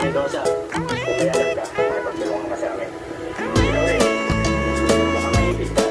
Ikaw siya, kung may alam ka, makipagtulungan ka sa amin. Ikaw rin, baka maipit ka.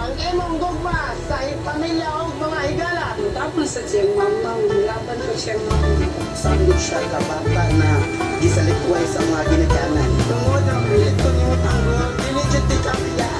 Ang imong dogma sa pamilya o mga higala. Tapos sa siyang mamang, laban ko siyang mamang. Sambot siya ka bata na gisalikway sa mga ginikanan. Tungod ang pilit ko niyo tanggol, dinidyo di kapila.